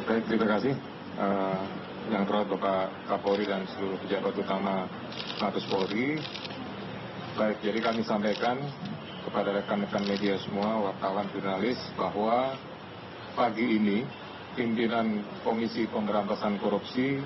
Baik, terima kasih yang terhormat Bapak Kapolri dan seluruh pejabat utama Mabes Polri. Baik, jadi kami sampaikan kepada rekan-rekan media semua, wartawan, jurnalis, bahwa pagi ini pimpinan Komisi Pemberantasan Korupsi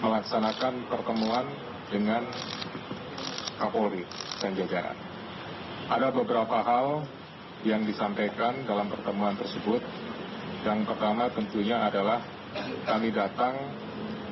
melaksanakan pertemuan dengan Kapolri dan jajaran. Ada beberapa hal yang disampaikan dalam pertemuan tersebut. Yang pertama tentunya adalah kami datang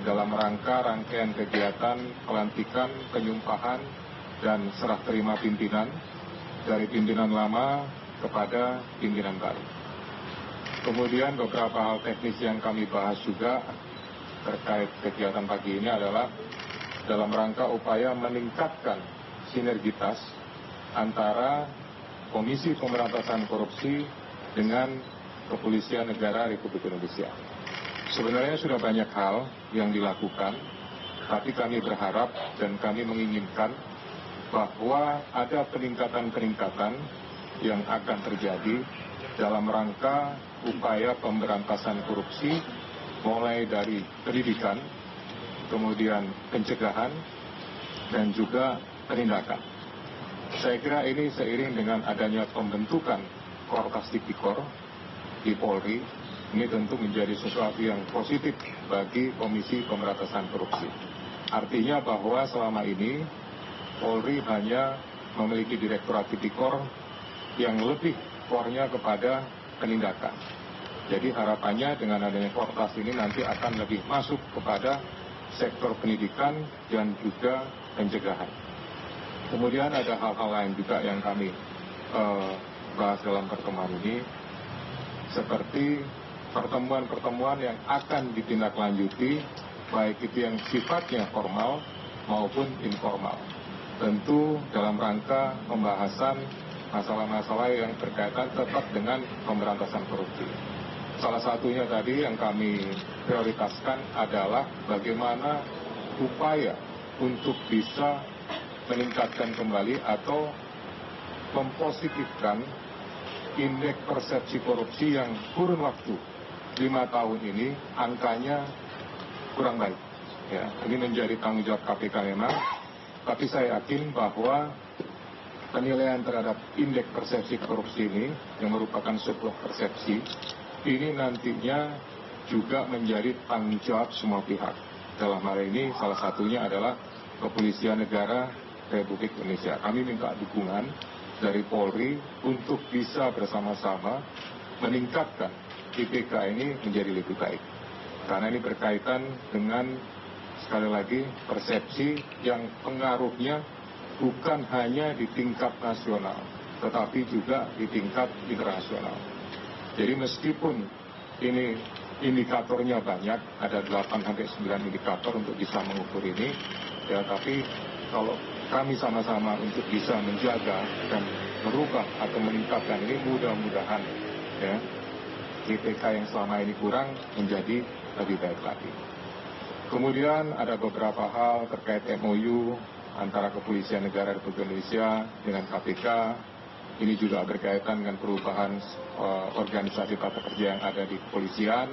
dalam rangkaian kegiatan pelantikan, penyumpahan, dan serah terima pimpinan dari pimpinan lama kepada pimpinan baru. Kemudian beberapa hal teknis yang kami bahas juga terkait kegiatan pagi ini adalah dalam rangka upaya meningkatkan sinergitas antara Komisi Pemberantasan Korupsi dengan Kepolisian Negara Republik Indonesia. Sebenarnya sudah banyak hal yang dilakukan, tapi kami berharap dan kami menginginkan bahwa ada peningkatan-peningkatan yang akan terjadi dalam rangka upaya pemberantasan korupsi, mulai dari pendidikan, kemudian pencegahan, dan juga penindakan. Saya kira ini seiring dengan adanya pembentukan Korkas Tipikor di Polri, ini tentu menjadi sesuatu yang positif bagi Komisi Pemberantasan Korupsi. Artinya bahwa selama ini Polri hanya memiliki Direktorat Tipikor yang lebih core-nya kepada penindakan. Jadi harapannya dengan adanya Korkas ini nanti akan lebih masuk kepada sektor pendidikan dan juga pencegahan. Kemudian ada hal-hal lain juga yang kami bahas dalam pertemuan ini, seperti pertemuan-pertemuan yang akan ditindaklanjuti, baik itu yang sifatnya formal maupun informal. Tentu dalam rangka pembahasan masalah-masalah yang berkaitan tetap dengan pemberantasan korupsi. Salah satunya tadi yang kami prioritaskan adalah bagaimana upaya untuk bisa meningkatkan kembali atau mempositifkan indeks persepsi korupsi yang kurun waktu 5 tahun ini angkanya kurang baik. Ya, ini menjadi tanggung jawab KPK memang, tapi saya yakin bahwa penilaian terhadap indeks persepsi korupsi ini yang merupakan sebuah persepsi, ini nantinya juga menjadi tanggung jawab semua pihak. Dalam hal ini salah satunya adalah Kepolisian Negara Republik Indonesia. Kami minta dukungan dari Polri untuk bisa bersama-sama meningkatkan IPK ini menjadi lebih baik. Karena ini berkaitan dengan, sekali lagi, persepsi yang pengaruhnya bukan hanya di tingkat nasional, tetapi juga di tingkat internasional. Jadi meskipun ini indikatornya banyak, ada 8-9 indikator untuk bisa mengukur ini, ya, tapi kalau kami sama-sama untuk bisa menjaga dan merubah atau meningkatkan ini, mudah-mudahan ya IPK yang selama ini kurang menjadi lebih baik lagi. Kemudian ada beberapa hal terkait MOU antara Kepolisian Negara Republik Indonesia dengan KPK. Ini juga berkaitan dengan perubahan organisasi tata kerja yang ada di kepolisian,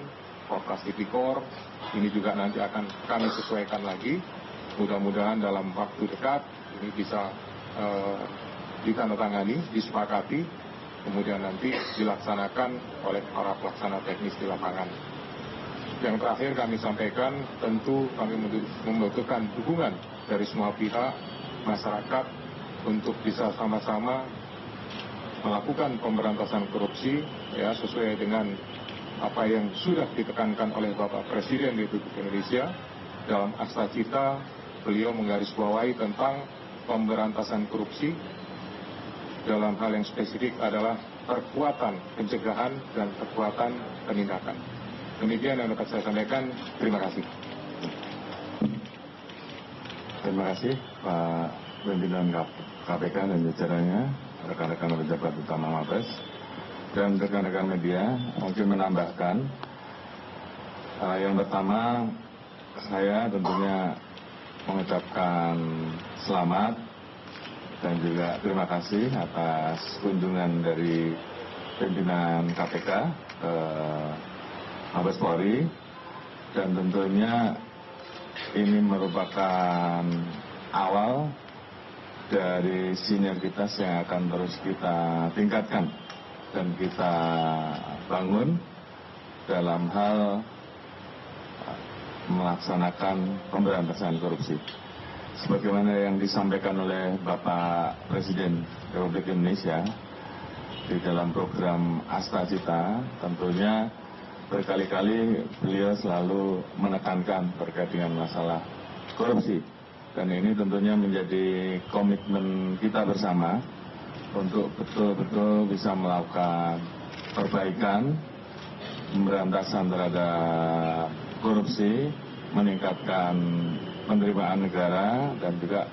Korkas Tipikor. Ini juga nanti akan kami sesuaikan lagi. Mudah-mudahan dalam waktu dekat ini bisa ditandatangani, disepakati, kemudian nanti dilaksanakan oleh para pelaksana teknis di lapangan. Yang terakhir kami sampaikan, tentu kami membutuhkan dukungan dari semua pihak, masyarakat, untuk bisa sama-sama melakukan pemberantasan korupsi, ya, sesuai dengan apa yang sudah ditekankan oleh Bapak Presiden Republik Indonesia. Dalam Akta Cita, beliau menggarisbawahi tentang pemberantasan korupsi dalam hal yang spesifik adalah perkuatan pencegahan dan perkuatan penindakan. Demikian yang dapat saya sampaikan. Terima kasih. Terima kasih Pak Pimpinan KPK dan jajarannya, rekan-rekan pejabat utama Mabes, dan rekan-rekan media. Mungkin menambahkan, yang pertama saya tentunya mengucapkan selamat dan juga terima kasih atas kunjungan dari pimpinan KPK ke Mabes Polri, dan tentunya ini merupakan awal dari sinergitas yang akan terus kita tingkatkan dan kita bangun dalam hal melaksanakan pemberantasan korupsi. Sebagaimana yang disampaikan oleh Bapak Presiden Republik Indonesia di dalam program Asta Cita, tentunya berkali-kali beliau selalu menekankan terkait dengan masalah korupsi. Dan ini tentunya menjadi komitmen kita bersama untuk betul-betul bisa melakukan perbaikan, pemberantasan terhadap korupsi, meningkatkan penerimaan negara, dan juga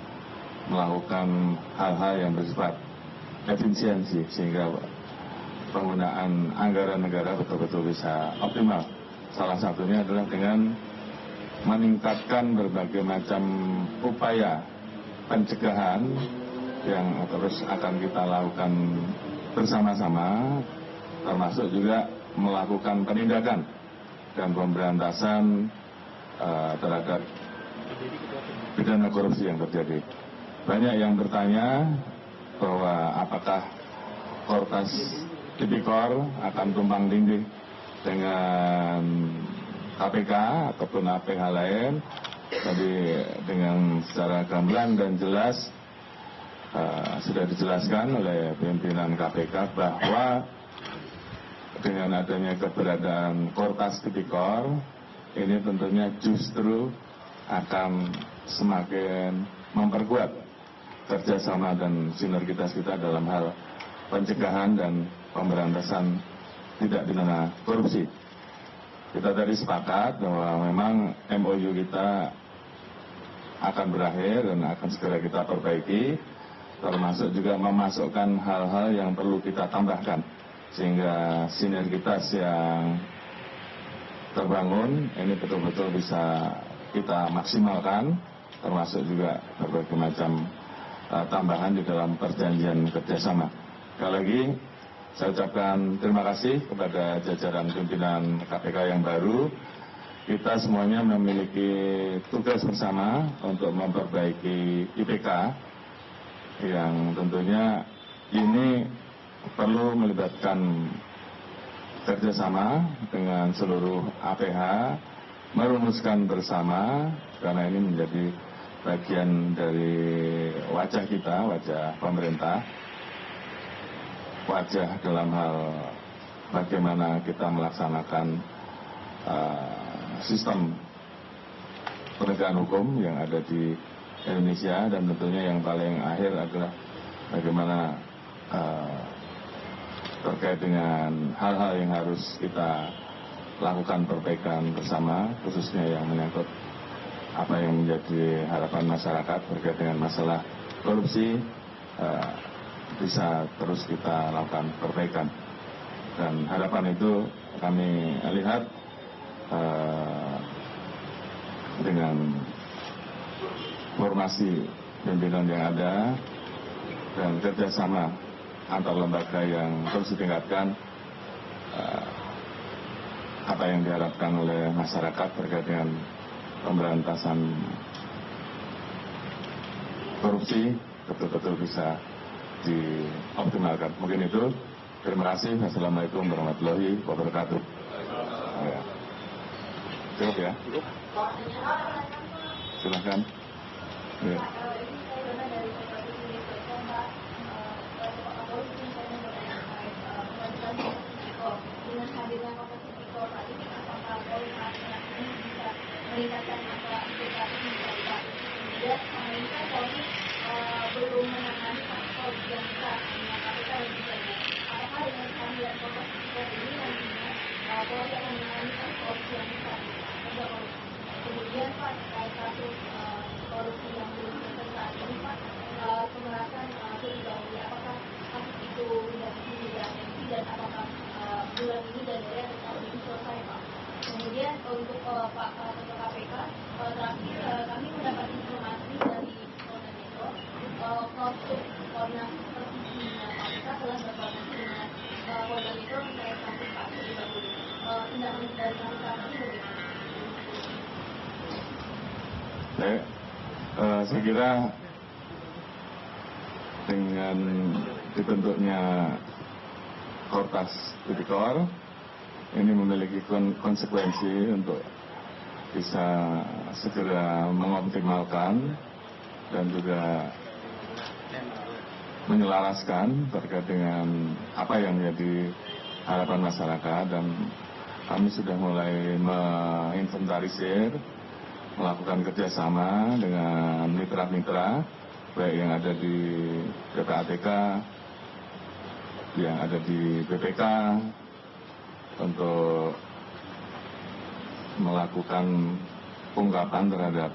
melakukan hal-hal yang bersifat efisiensi sehingga penggunaan anggaran negara betul-betul bisa optimal. Salah satunya adalah dengan meningkatkan berbagai macam upaya pencegahan yang terus akan kita lakukan bersama-sama, termasuk juga melakukan penindakan dan pemberantasan terhadap pidana korupsi yang terjadi. Banyak yang bertanya bahwa apakah Kortas Tipikor akan tumpang tindih dengan KPK ataupun APH lain. Tadi dengan secara gamblang dan jelas sudah dijelaskan oleh pimpinan KPK bahwa dengan adanya keberadaan Kortas Tipikor ini tentunya justru akan semakin memperkuat kerjasama dan sinergitas kita dalam hal pencegahan dan pemberantasan tindak pidana korupsi. Kita tadi sepakat bahwa memang MOU kita akan berakhir dan akan segera kita perbaiki, termasuk juga memasukkan hal-hal yang perlu kita tambahkan, sehingga sinergitas yang terbangun ini betul-betul bisa kita maksimalkan, termasuk juga berbagai macam tambahan di dalam perjanjian kerjasama. Sekali lagi saya ucapkan terima kasih kepada jajaran pimpinan KPK yang baru. Kita semuanya memiliki tugas bersama untuk memperbaiki IPK yang tentunya ini perlu melibatkan kerjasama dengan seluruh APH, merumuskan bersama, karena ini menjadi bagian dari wajah kita, wajah pemerintah, wajah dalam hal bagaimana kita melaksanakan sistem penegakan hukum yang ada di Indonesia, dan tentunya yang paling akhir adalah bagaimana terkait dengan hal-hal yang harus kita lakukan perbaikan bersama, khususnya yang menyangkut apa yang menjadi harapan masyarakat terkait dengan masalah korupsi, bisa terus kita lakukan perbaikan. Dan harapan itu kami lihat dengan formasi pimpinan yang ada dan kerjasama antar lembaga yang terus ditingkatkan, apa yang diharapkan oleh masyarakat terkait dengan pemberantasan korupsi betul-betul bisa dioptimalkan. Mungkin itu. Terima kasih. Assalamualaikum warahmatullahi wabarakatuh. Ya. Cukup ya? Silahkan. Ya. Dengan hadirnya Kortas Tipikor tadi, apakah Polri saat ini bisa meningkatkan angka implikasi mereka? Kemudian ini kan Polri belum menangani kasus korupsi yang besar, dengan KPK lebih banyak. Apakah dengan kehadiran Kortas Tipikor ini nantinya Polri akan menangani kasus korupsi yang besar? Kemudian Pak, terkait kasus korupsi yang belum selesai saat ini, Pak, pemerasan Firly, apakah kasus itu menjadi atensi dan apakah bulan ini dan dari tahun ini selesai, Pak? Kemudian untuk Pak Ketua KPK, terakhir kami mendapat informasi dari Polda Metro, proses koordinasi supervisinya KPK telah berkoordinasi dengan Polda Metro terkait kasus Pak Firly Bahuri. tidak menghindari kasus ini bagaimana? Saya kira dengan dibentuknya Kortas Tipikor ini memiliki konsekuensi untuk bisa segera mengoptimalkan dan juga menyelaraskan terkait dengan apa yang menjadi harapan masyarakat, dan kami sudah mulai menginventarisir, melakukan kerjasama dengan mitra-mitra baik yang ada di PPATK, yang ada di BPK untuk melakukan pengungkapan terhadap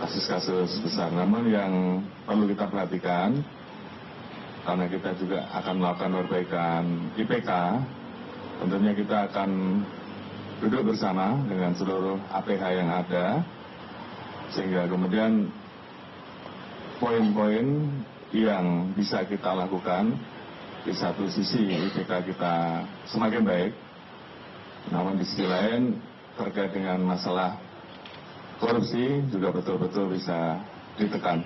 kasus-kasus besar. Namun yang perlu kita perhatikan, karena kita juga akan melakukan perbaikan IPK, tentunya kita akan duduk bersama dengan seluruh APH yang ada, sehingga kemudian poin-poin yang bisa kita lakukan, di satu sisi IPK kita semakin baik, namun di sisi lain terkait dengan masalah korupsi juga betul-betul bisa ditekan.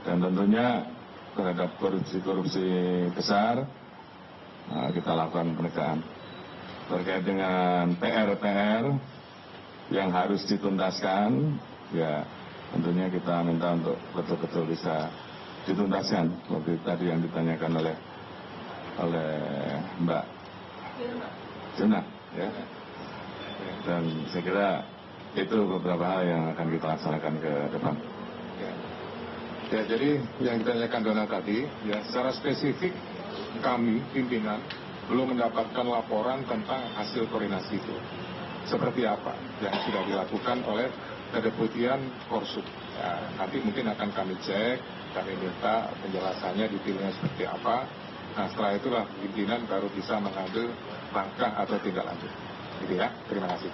Dan tentunya terhadap korupsi-korupsi besar kita lakukan penegakan. Terkait dengan PR-PR yang harus dituntaskan, ya tentunya kita minta untuk betul-betul bisa dituntaskan. Seperti tadi yang ditanyakan oleh Mbak Juna, ya. Dan saya kira itu beberapa hal yang akan kita laksanakan ke depan. Ya, jadi yang ditanyakan Donald tadi, ya secara spesifik kami pimpinan belum mendapatkan laporan tentang hasil koordinasi itu. Seperti apa yang sudah dilakukan oleh Kedeputian Korsub. Ya, nanti mungkin akan kami cek, kami minta penjelasannya detailnya seperti apa. Nah, setelah itulah pimpinan baru bisa mengambil langkah atau tindak lanjut. Gitu ya, terima kasih.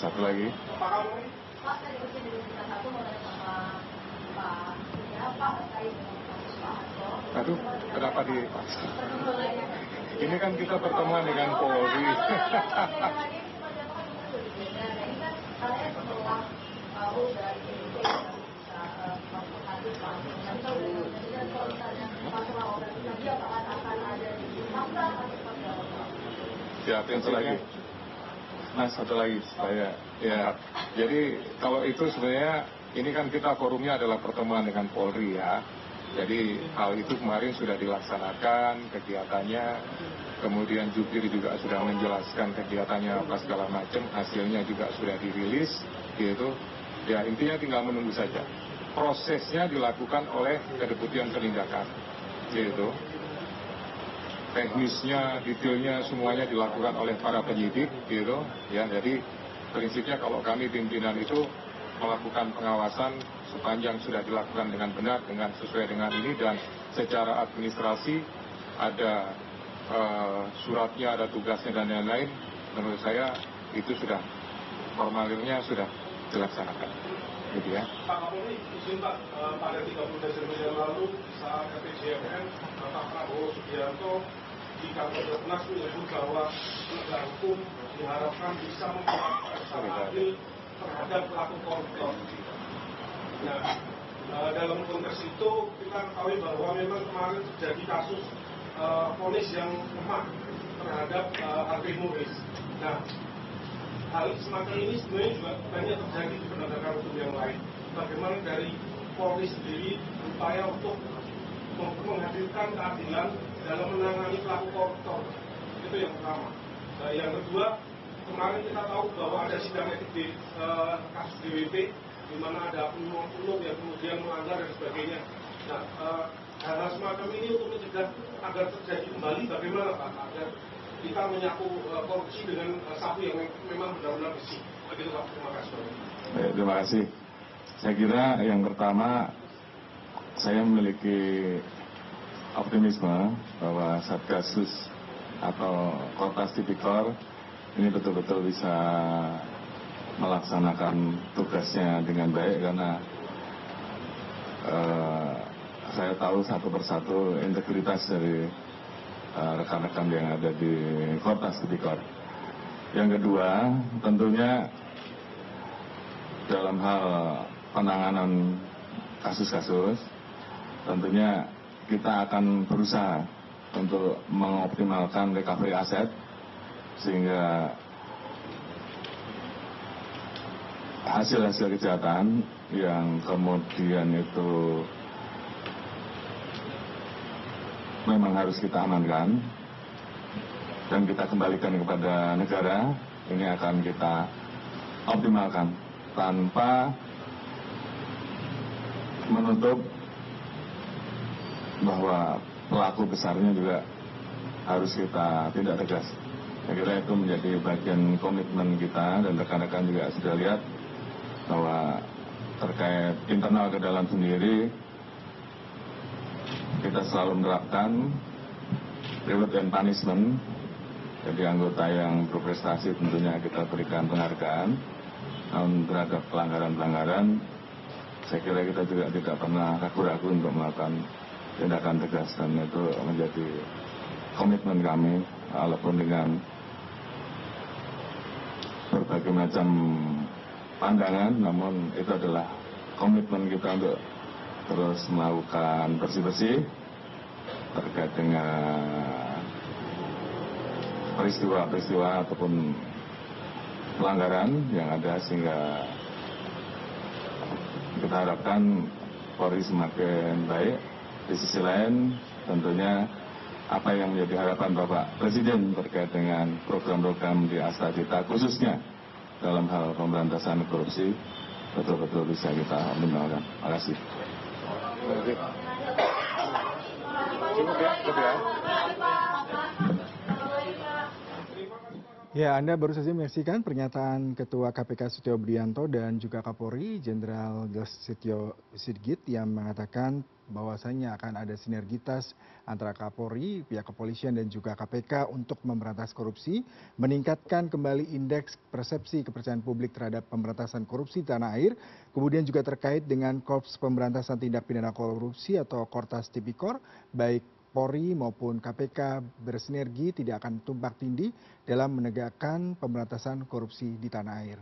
Satu lagi. Pak, tadi mungkin di kita satu mau tanya sama Pak Pak terkait dengan kasus Pak Harto. Aduh, kenapa ini kan kita pertemuan dengan Polri. Ya, satu lagi. Mas, satu lagi supaya ya. Jadi kalau itu sebenarnya ini kan kita forumnya adalah pertemuan dengan Polri ya. Jadi hal itu kemarin sudah dilaksanakan kegiatannya. Kemudian jubir juga sudah menjelaskan kegiatannya apa segala macam. Hasilnya juga sudah dirilis gitu. Ya intinya tinggal menunggu saja. Prosesnya dilakukan oleh Kedeputian Penindakan gitu. Teknisnya, detailnya semuanya dilakukan oleh para penyidik gitu ya. Jadi prinsipnya kalau kami pimpinan itu melakukan pengawasan sepanjang sudah dilakukan dengan benar, dengan sesuai dengan ini, dan secara administrasi ada suratnya, ada tugasnya dan lain-lain. Menurut saya itu sudah formulirnya sudah dilaksanakan gitu ya. Pak Kapolri, izin Pak, pada 30 Desember yang lalu saat RPJMN, Pak Prabowo Subianto di kantor Bapenas menyebut bahwa penegak hukum diharapkan bisa memperlakukan secara adil terhadap pelaku koruptor. Nah, dalam konteks itu kita ketahui bahwa memang kemarin terjadi kasus vonis yang lemah terhadap Harvey Muiz. Nah, hal semacam ini sebenarnya juga banyak terjadi di penegakan hukum yang lain. Bagaimana dari Polri sendiri berupaya untuk menghadirkan keadilan dalam menangani pelaku koruptor. Itu yang pertama. Nah, yang kedua, kemarin kita tahu bahwa ada sidang etik di kasus DWP, di mana ada oknum yang kemudian melanggar dan sebagainya. Nah, hal semacam ini untuk mencegah agar terjadi kembali, bagaimana Pak? Agar kita menyapu korupsi dengan sapu yang memang benar-benar bersih. Begitu Pak, terima kasih. Baik, terima kasih. Saya kira yang pertama, saya memiliki optimisme bahwa Satgasus atau Kortas Tipikor ini betul-betul bisa melaksanakan tugasnya dengan baik, karena saya tahu satu persatu integritas dari rekan-rekan yang ada di Kortas Tipikor. Yang kedua, tentunya dalam hal penanganan kasus-kasus, tentunya kita akan berusaha untuk mengoptimalkan recovery aset sehingga hasil-hasil kejahatan yang kemudian itu memang harus kita amankan dan kita kembalikan kepada negara, ini akan kita optimalkan tanpa menutup bahwa pelaku besarnya juga harus kita tindak tegas. Saya kira itu menjadi bagian komitmen kita dan rekan-rekan juga sudah lihat bahwa terkait internal ke dalam sendiri kita selalu menerapkan reward and punishment. Jadi anggota yang berprestasi tentunya kita berikan penghargaan. Namun terhadap pelanggaran-pelanggaran, saya kira kita juga tidak pernah ragu-ragu untuk melakukan tindakan tegas, dan itu menjadi komitmen kami walaupun dengan berbagai macam pandangan, namun itu adalah komitmen kita untuk terus melakukan bersih-bersih terkait dengan peristiwa-peristiwa ataupun pelanggaran yang ada, sehingga kita harapkan Polri semakin baik. Di sisi lain tentunya apa yang menjadi harapan Bapak Presiden terkait dengan program-program di Astagita khususnya dalam hal pemberantasan korupsi betul-betul bisa kita optimalkan. Terima kasih. Cukup ya, cukup ya. Ya, Anda baru saja menyaksikan pernyataan Ketua KPK Setio Budianto dan juga Kapolri Jenderal Listio Sigit yang mengatakan bahwasanya akan ada sinergitas antara Kapolri, pihak kepolisian dan juga KPK untuk memberantas korupsi, meningkatkan kembali indeks persepsi kepercayaan publik terhadap pemberantasan korupsi di tanah air, kemudian juga terkait dengan Korps Pemberantasan Tindak Pidana Korupsi atau Kortas Tipikor, baik Polri maupun KPK bersinergi tidak akan tumpang tindih dalam menegakkan pemberantasan korupsi di tanah air.